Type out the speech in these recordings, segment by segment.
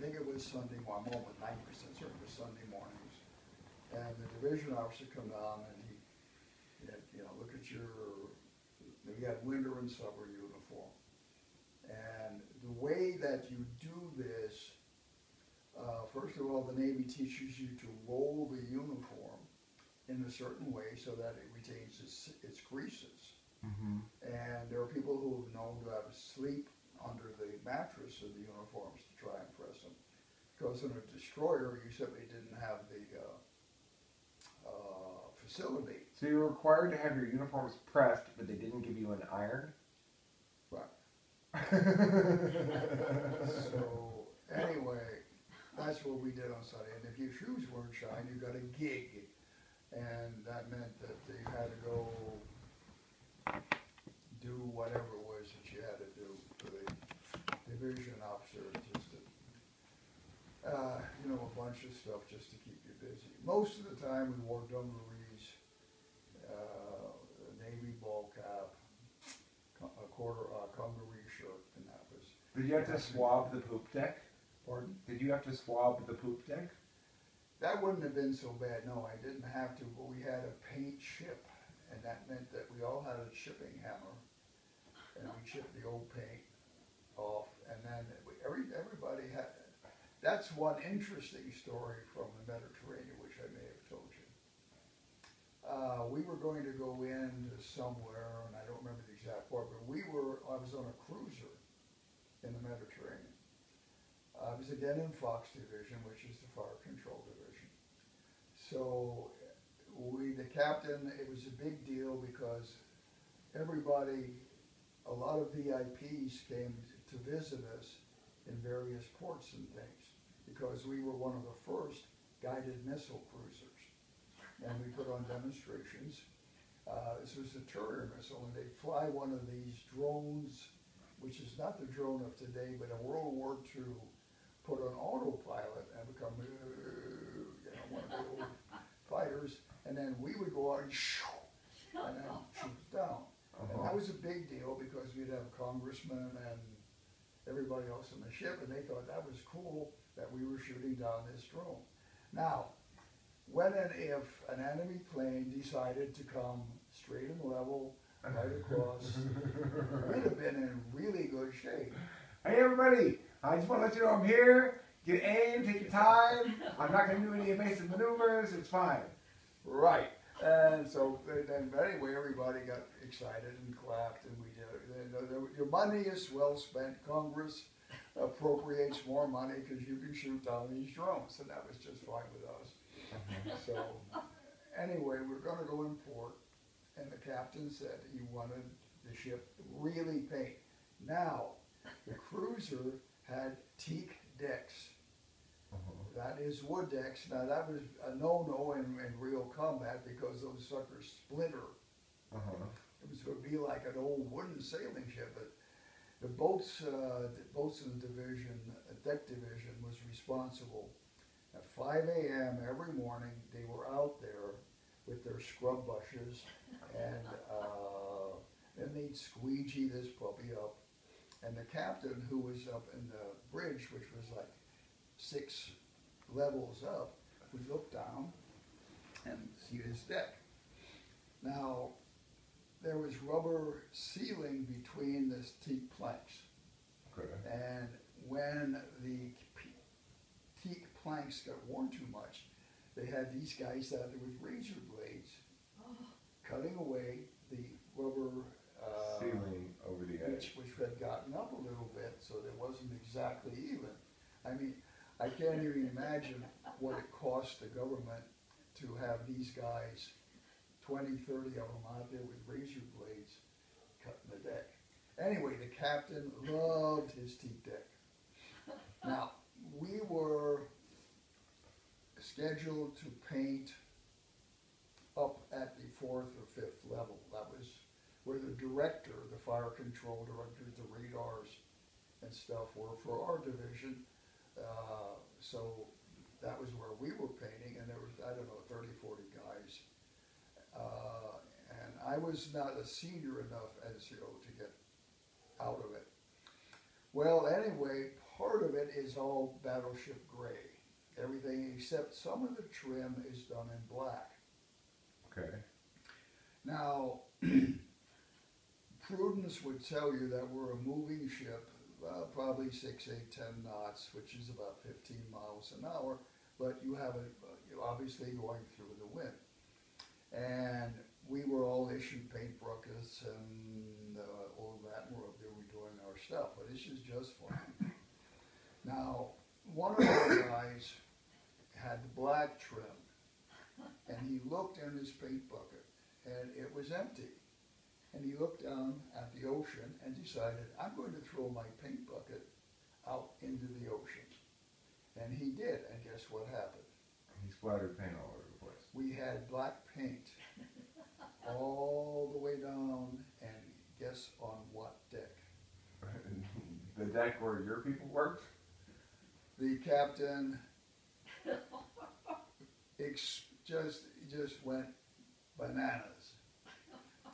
think it was Sunday morning, I'm almost 90% certain it was Sunday mornings. And the division officer come down and he, you know, look at your, we had winter and summer uniform. And the way that you do this, first of all, the Navy teaches you to roll the uniform in a certain way so that it retains its creases. Mm-hmm. And there are people who have known to have sleep under the mattress of the uniforms to try and press them. Because in a destroyer, you simply didn't have the facility. So you were required to have your uniforms pressed, but they didn't give you an iron? Right. So, anyway, that's what we did on Sunday. And if your shoes weren't shined, you got a gig. And that meant that you had to go do whatever it was that you had to do for the division officer, just to, you know, a bunch of stuff just to keep you busy. Most of the time we wore dungarees, a navy ball cap, a congaree shirt, and that was... Did you have to swab the poop deck? Pardon? Did you have to swab the poop deck? That wouldn't have been so bad. No, I didn't have to, but we had a paint ship, and that meant that we all had a chipping hammer, and we chipped the old paint off, and then everybody had. That's one interesting story from the Mediterranean, which I may have told you. We were going to go into somewhere, and I don't remember the exact port, but I was on a cruiser in the Mediterranean. I was again in Fox Division, which is the Fire Control Division. So the captain, it was a big deal because everybody, a lot of VIPs came to visit us in various ports and things because we were one of the first guided missile cruisers. And we put on demonstrations. This was the Terrier missile, and they'd fly one of these drones, which is not the drone of today, but in World War II, put on autopilot and become, you know, one of the old fighters, and then we would go out and then shoot down. And that was a big deal because we'd have congressmen and everybody else on the ship, and they thought that was cool that we were shooting down this drone. Now, when and if an enemy plane decided to come straight and level right across, we'd have been in really good shape. Hey everybody, I just want to let you know I'm here. Get aim, take your time. I'm not going to do any evasive maneuvers. It's fine. Right. And so, then anyway, everybody got excited and clapped, and we did it. Your money is well spent. Congress appropriates more money because you can shoot down these drones, and that was just fine with us. So, anyway, we're going to go in port, and the captain said he wanted the ship really paint. Now, the cruiser had teak decks. That is wood decks. Now that was a no-no in real combat because those suckers splinter. It would be like an old wooden sailing ship. But the boats in the division, deck division, was responsible. At 5 a.m. every morning, they were out there with their scrub brushes, and then they'd squeegee this puppy up. And the captain, who was up in the bridge, which was like 6 levels up, would look down and see his deck. Now, there was rubber ceiling between the teak planks. Okay. And when the teak planks got worn too much, they had these guys out there with razor blades cutting away the rubber ceiling over the edge, which had gotten up a little bit, so it wasn't exactly even. I mean, I can't even imagine what it cost the government to have these guys, 20, 30 of them out there with razor blades cutting the deck. Anyway, the captain loved his teak deck. Now, we were scheduled to paint up at the 4th or 5th level. That was where the director, the fire control director, the radars and stuff were for our division. So that was where we were painting, and there was, I don't know, 30, 40 guys. And I was not a senior enough NCO to get out of it. Well, anyway, part of it is all battleship gray. Everything except some of the trim is done in black. Okay. Now, prudence would tell you that we're a moving ship, probably 6, 8, 10 knots, which is about 15 miles an hour, but you have it obviously going through the wind. And we were all issued paint buckets and all that, and we're up there, we're doing our stuff, but this is just fine. Now, one of the guys had the black trim, and he looked in his paint bucket, and it was empty. And he looked down at the ocean and decided, I'm going to throw my paint bucket out into the ocean. And he did, and guess what happened? He splattered paint all over the place. We had black paint all the way down, and guess on what deck? The deck where your people worked? The captain just went bananas.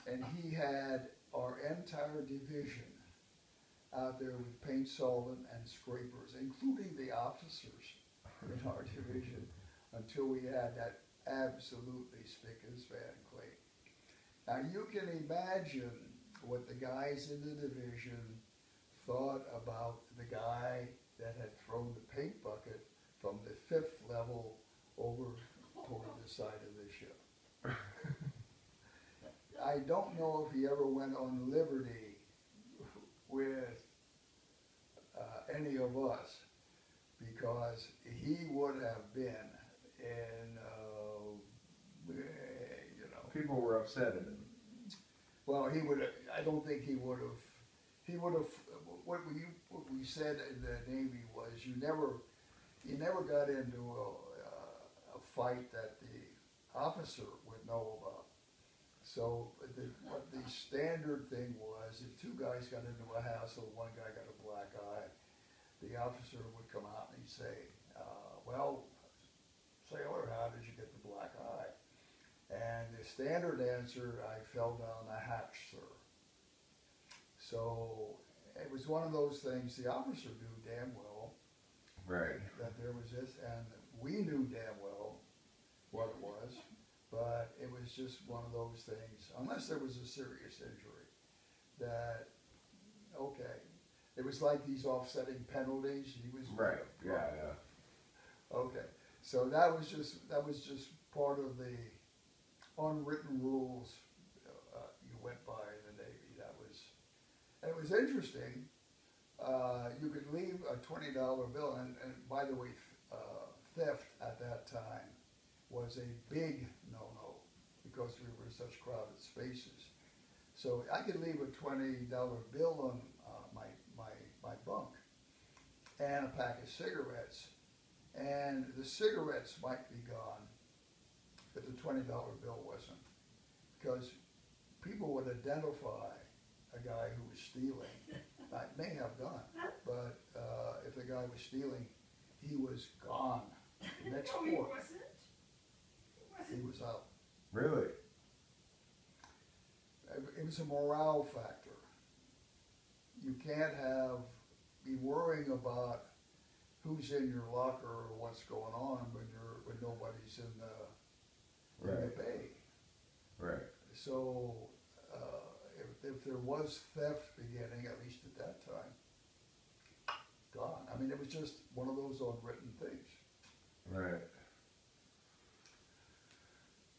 And he had our entire division out there with paint solvent and scrapers, including the officers in our division, until we had that absolutely spick and span clean. Now you can imagine what the guys in the division thought about the guy that had thrown the paint bucket from the 5th level over toward the side of the ship. I don't know if he ever went on liberty with any of us, because he would have been in, People were upset at him. Well, he would. I don't think he would have. He would have. What we said in the Navy was, you never got into a fight that the officer would know about. So what the standard thing was, if two guys got into a hassle, one guy got a black eye, the officer would come out and he'd say, well, sailor, how did you get the black eye? And the standard answer, I fell down a hatch, sir. So it was one of those things, the officer knew damn well right, that there was this, and we knew damn well what it was. But it was just one of those things, unless there was a serious injury, that, okay. It was like these offsetting penalties. He was right, yeah. Okay, so that was just part of the unwritten rules you went by in the Navy. And it was interesting. You could leave a $20 bill, and by the way, theft at that time was a big no-no because we were in such crowded spaces. So I could leave a $20 bill on my bunk and a pack of cigarettes, and the cigarettes might be gone, but the $20 bill wasn't, because people would identify a guy who was stealing. I may have gone, but if the guy was stealing, he was gone. Next No, port. he wasn't. He was out. Really? It was a morale factor. You can't be worrying about who's in your locker or what's going on when nobody's in the bay. Right. So if there was theft beginning, at least at that time, gone. I mean, it was just one of those unwritten things. Right.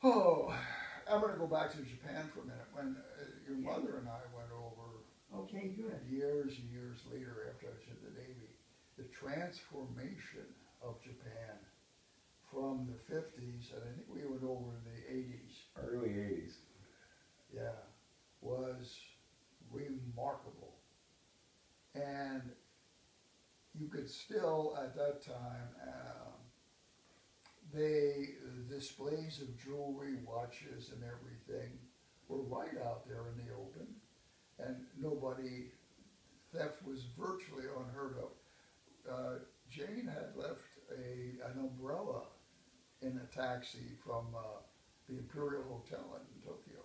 Oh, I'm going to go back to Japan for a minute. When your mother and I went over, Okay, good. years later after I was in the Navy, the transformation of Japan from the 50s, and I think we went over in the 80s. Early 80s. Yeah, was remarkable. And you could still, at that time, the displays of jewelry, watches, and everything were right out there in the open, and theft was virtually unheard of. Jane had left an umbrella in a taxi from the Imperial Hotel in Tokyo.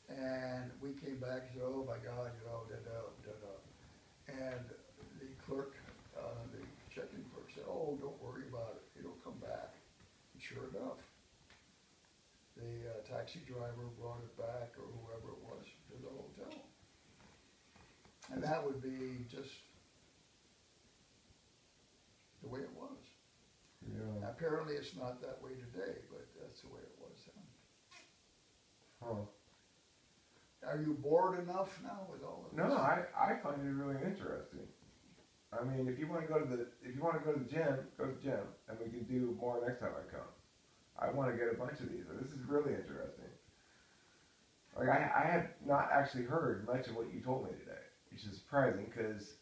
And we came back and said, oh my God, and the clerk The check-in clerk said, "Oh, don't worry about it. It'll come back." And sure enough, the taxi driver brought it back, or whoever it was, to the hotel. And that would be just the way it was. Yeah. Apparently it's not that way today, but that's the way it was then. Huh. Are you bored enough now with all of this? No, I find it really interesting. I mean, if you want to go to the gym, go to the gym, and we can do more next time I come. I want to get a bunch of these. This is really interesting. Like I had not actually heard much of what you told me today, which is surprising because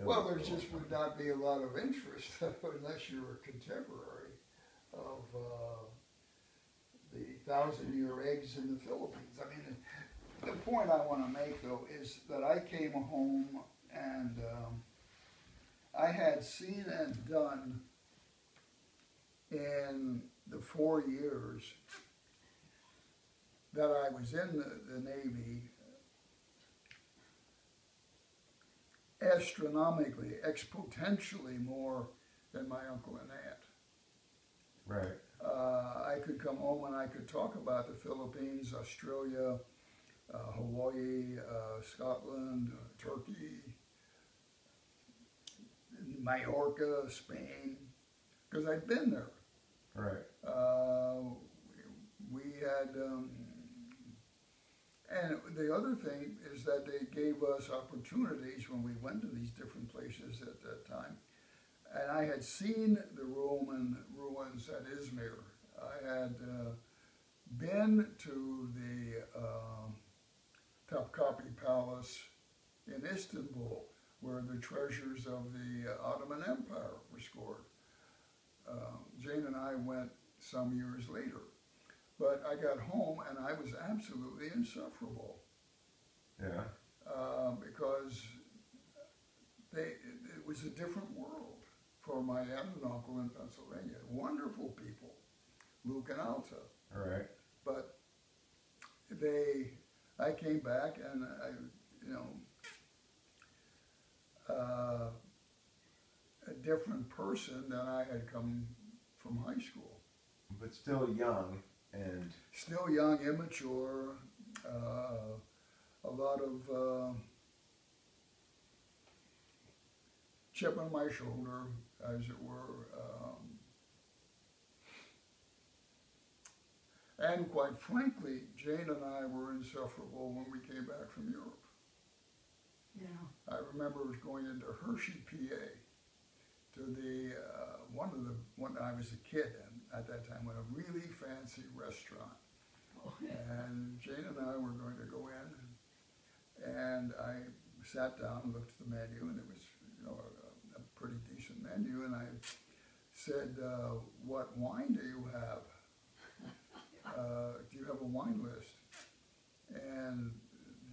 Well, there just would not be a lot of interest unless you're a contemporary of the 1,000-year eggs in the Philippines. I mean, the point I want to make, though, is that I came home and I had seen and done in the 4 years that I was in the Navy astronomically, exponentially more than my uncle and aunt. Right. I could come home and I could talk about the Philippines, Australia, Hawaii, Scotland, Turkey, Majorca, Spain, because I'd been there. Right. We had, and the other thing is that they gave us opportunities when we went to these different places at that time. And I had seen the Roman ruins at Izmir. I had been to the Topkapi Palace in Istanbul, where the treasures of the Ottoman Empire were stored. Jane and I went some years later. But I got home and I was absolutely insufferable. Yeah. Because it was a different world for my aunt and uncle in Pennsylvania. Wonderful people, Luke and Alta. All right. But I came back and a different person than I had come from high school. But still young and... Still young, immature, a lot of chip on my shoulder, as it were. And quite frankly, Jane and I were insufferable when we came back from Europe. Yeah. I remember going into Hershey, PA, to the when I was a kid, and at that time, went a really fancy restaurant. Oh, yeah. And Jane and I were going to go in, and I sat down and looked at the menu, and it was a pretty decent menu, and I said, "What wine do you have? Do you have a wine list?" And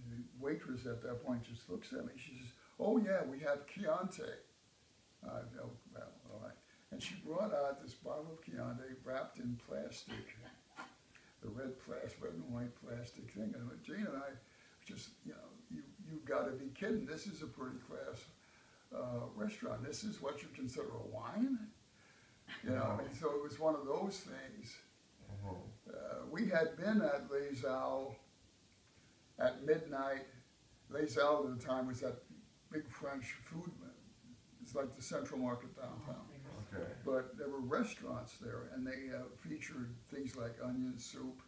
the waitress at that point just looks at me. She says, "Oh yeah, we have Chianti." I go, "Well, all right." And she brought out this bottle of Chianti wrapped in plastic, the red and white plastic thing. And Jane and I just, you've got to be kidding. This is a pretty class restaurant. This is what you consider a wine? And so it was one of those things. We had been at Les Halles at midnight. Les Halles at the time was that big French food. It's like the Central Market downtown. Okay. But there were restaurants there, and they featured things like onion soup.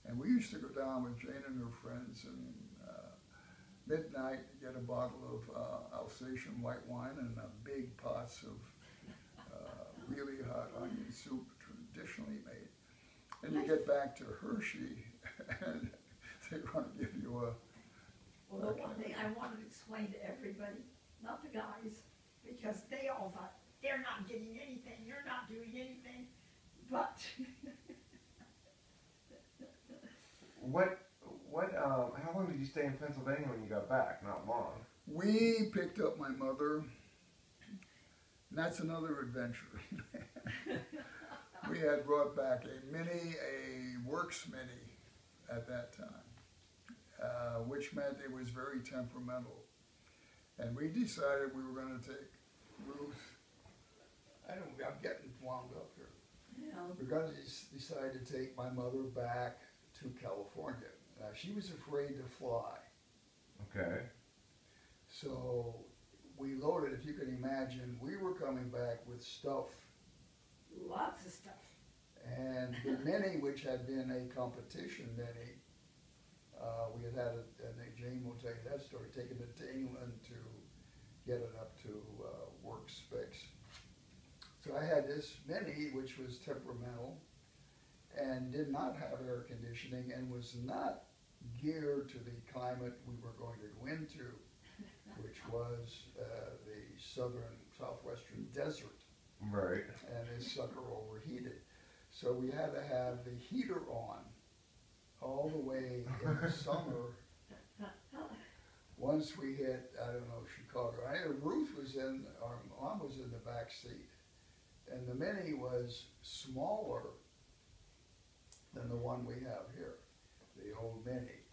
And we used to go down with Jane and her friends and midnight get a bottle of Alsatian white wine and big pots of really hot onion soup, traditionally made. And you get back to Hershey, and they want to give you a... Well, the one thing I wanted to explain to everybody, not the guys, because they all thought, they're not getting anything, you're not doing anything, but... How long did you stay in Pennsylvania when you got back? Not long. We picked up my mother, and that's another adventure. We had brought back a Works Mini at that time, which meant it was very temperamental. And we decided we were gonna take Ruth, I'm getting wound up here. Yeah. We're gonna decide to take my mother back to California. She was afraid to fly. Okay. So we loaded, if you can imagine, we were coming back with stuff. Lots of stuff. And the Mini, which had been a competition Mini, we had and Jane will tell you that story, taken it to England to get it up to work specs. So I had this Mini, which was temperamental and did not have air conditioning and was not geared to the climate we were going to go into, which was the southwestern desert. Right. And this sucker overheated. So we had to have the heater on all the way in the summer. Once we hit, I don't know, Chicago. Ruth was our mom was in the back seat. And the Mini was smaller than the one we have here, the old Mini.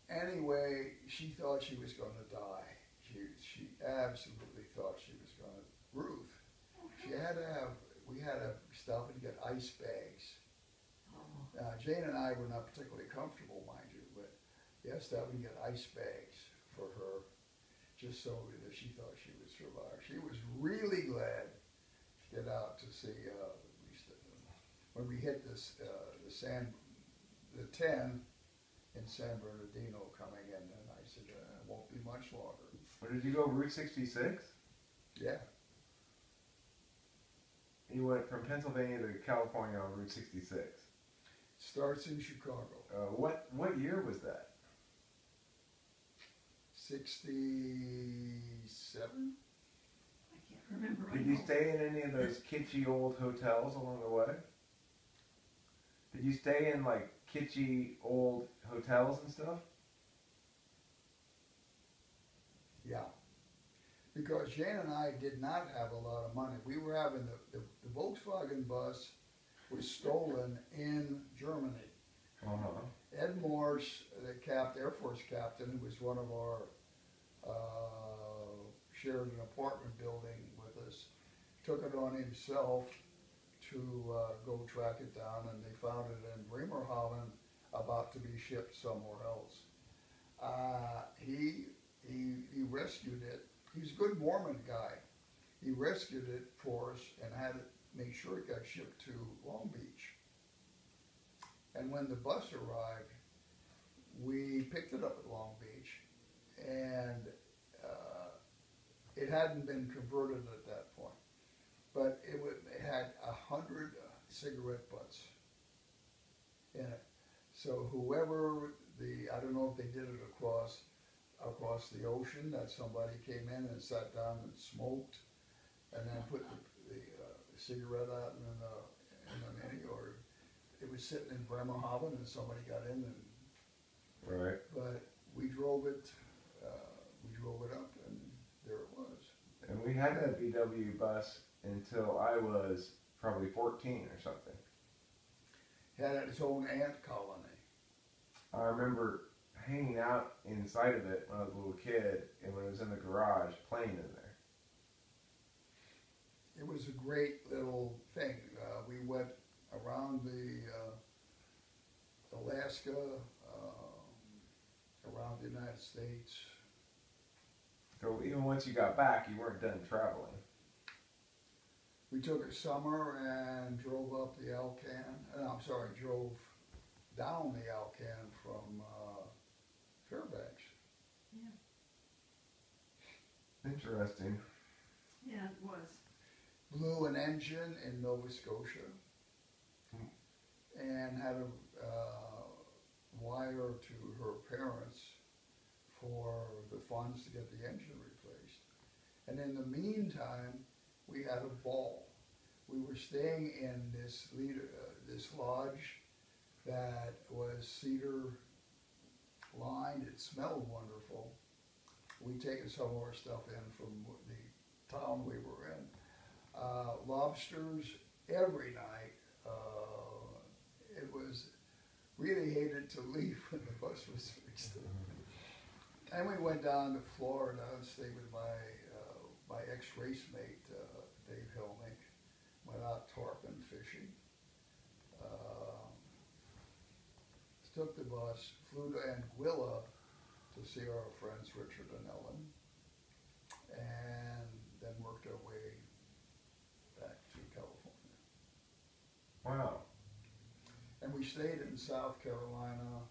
Anyway, she thought she was going to die. She absolutely thought she was going to. Ruth, we had to stop and get ice bags. Jane and I were not particularly comfortable, mind you, but we had to stop and get ice bags for her, just so that she thought she would survive. She was really glad to get out to see, when we hit the 10 in San Bernardino coming in, and I said, it won't be much longer. Or did you go Route 66? Yeah. You went from Pennsylvania to California on Route 66. Starts in Chicago. What year was that? 67? I can't remember. Did you stay in any of those kitschy old hotels along the way? Did you stay in like kitschy old hotels and stuff? Yeah. Because Jane and I did not have a lot of money. We were having the Volkswagen bus was stolen in Germany. Uh-huh. Ed Morse, the Air Force captain, who was one of our, shared an apartment building with us, took it on himself to go track it down, and they found it in Bremerhaven, about to be shipped somewhere else. He rescued it. He's a good Mormon guy. He rescued it for us and had it make sure it got shipped to Long Beach. And when the bus arrived, we picked it up at Long Beach, and it hadn't been converted at that point. But it had 100 cigarette butts in it. So whoever I don't know if they did it across the ocean, that somebody came in and sat down and smoked, and then put the cigarette out in the Mini, or it was sitting in Bremerhaven and somebody got in and. Right. But we drove it up, and there it was. And we had that VW bus until I was probably 14 or something. It had its own ant colony. I remember hanging out inside of it when I was a little kid, and when it was in the garage, playing in there. It was a great little thing. We went around Alaska, around the United States. So even once you got back, you weren't done traveling. We took a summer and drove up the drove down the Alcan from Fairbanks. Yeah. Interesting. Yeah, it was. Blew an engine in Nova Scotia and had a wire to her parents for the funds to get the engine replaced. And in the meantime, we had a ball. We were staying in this lodge that was cedar lined. It smelled wonderful. We'd taken some of our stuff in from the town we were in. Lobsters every night. It was really hated to leave when the bus was fixed. And we went down to Florida and stayed with my ex-race mate, Dave Hillnick. Went out tarpon fishing. Uh, Took the bus, flew to Anguilla to see our friends Richard and Ellen, and then worked our way back to California. Wow. And we stayed in South Carolina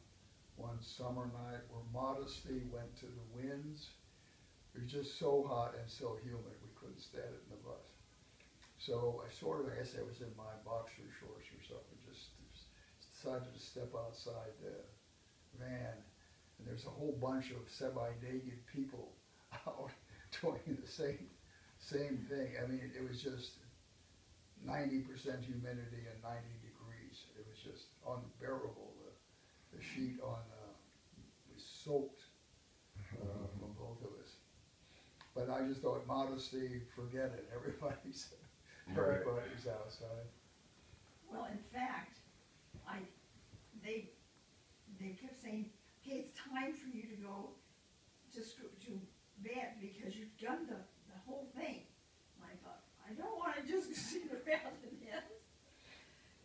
one summer night where Modesty went to the winds. It was just so hot and so humid we couldn't stand it in the bus. So I guess I was in my boxer shorts or something, just decided to step outside the van, and there's a whole bunch of semi-naked people out doing the same thing. I mean, it was just 90% humidity and 90 degrees. It was just unbearable. The sheet on was soaked from both of us. But I just thought, Modesty, forget it. Everybody's outside. Well, in fact, they kept saying, "Hey, it's time for you to go to bed because you've done the whole thing." And I thought, I don't want to just sit around in this.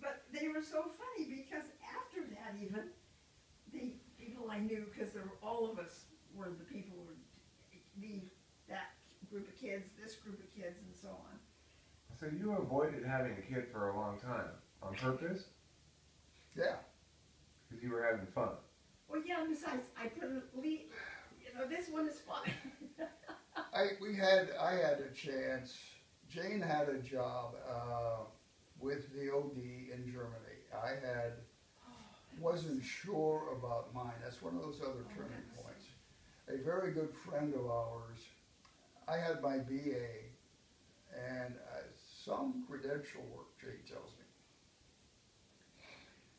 But they were so funny because after that, even the people I knew, because all of us were the people who were that group of kids, this group of kids, and so on. So you avoided having a kid for a long time on purpose? Yeah. Because you were having fun. Well, yeah, and besides, I put this one is fine. I had a chance. Jane had a job with the OD in Germany. I wasn't sure about mine. That's one of those other turning points. A very good friend of ours, I had my BA and some credential work, Jane tells me.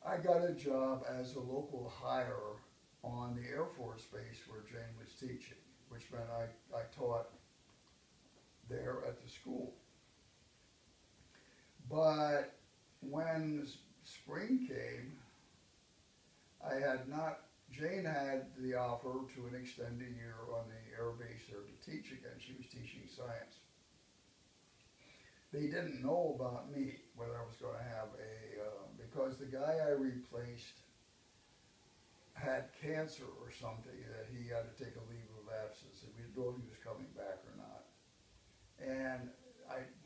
I got a job as a local hire on the Air Force Base where Jane was teaching, which meant I taught there at the school. But when spring came, Jane had the offer to an extended year on the air base there to teach again. She was teaching science. They didn't know about me, whether I was going to have because the guy I replaced had cancer or something that he had to take a leave of absence, and we didn't know if he was coming back or not. And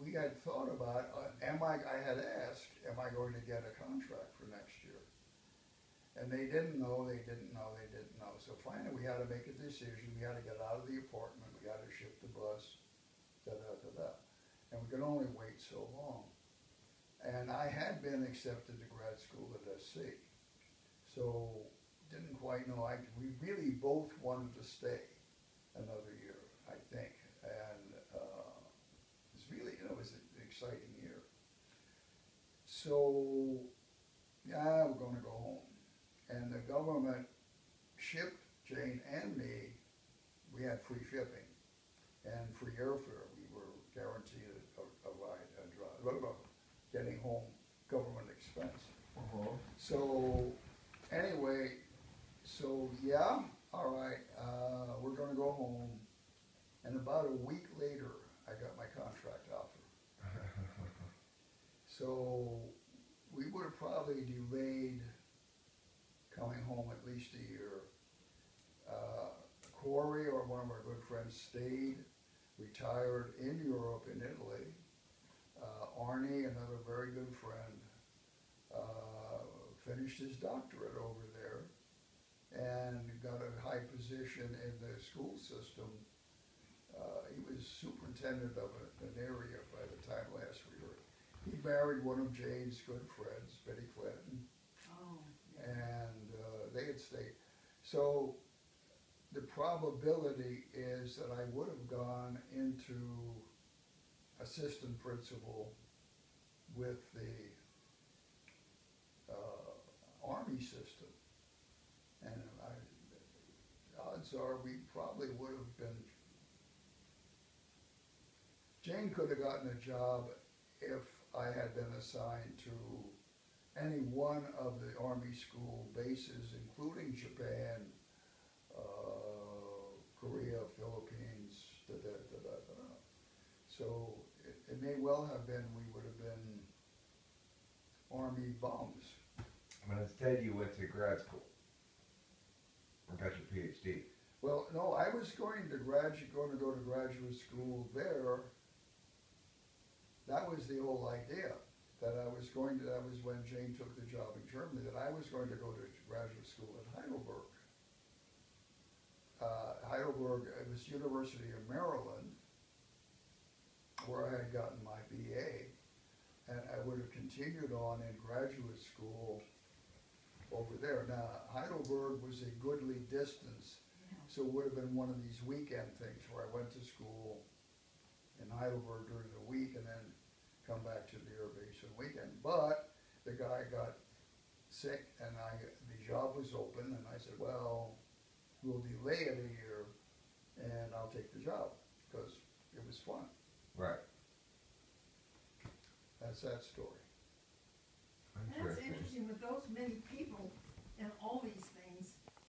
we had thought about, I had asked, am I going to get a contract for next year? And they didn't know. So finally we had to make a decision. We had to get out of the apartment. We had to ship the bus, And we could only wait so long. And I had been accepted to grad school at SC. So didn't quite know. We really both wanted to stay another year, I think. And it was an exciting year. So, yeah, we're going to go home. And the government shipped Jane and me. We had free shipping and free airfare. We were guaranteed a ride and drive. Getting home, government expense. So, anyway, yeah, all right, we're going to go home. And about a week later, I got my contract offer. So we would have probably delayed coming home at least a year. Corey, or one of our good friends, stayed, retired in Europe, in Italy. Arnie, another very good friend, finished his doctorate over there and got a high position in the school system. He was superintendent of an area by the time last we heard. He married one of Jane's good friends, Betty Clinton. Oh. And they had stayed. So the probability is that I would have gone into assistant principal with the Army system. And odds are we probably would have been. Jane could have gotten a job if I had been assigned to any one of the Army school bases, including Japan, Korea, Philippines, da da da da da. So it may well have been, we would have been Army bums. But instead you went to grad school. Or got your PhD. Well, no, I was going to go to graduate school there. That was the whole idea, that I was going to, that was when Jane took the job in Germany, that I was going to go to graduate school at Heidelberg. Heidelberg, it was University of Maryland, where I had gotten my BA, and I would have continued on in graduate school over there. Now, Heidelberg was a goodly distance, so it would have been one of these weekend things where I went to school in Heidelberg during the week and then come back to the air base on the weekend. But the guy got sick and the job was open, and I said, well, we'll delay it a year and I'll take the job because it was fun. Right. That's that story. That's interesting with those many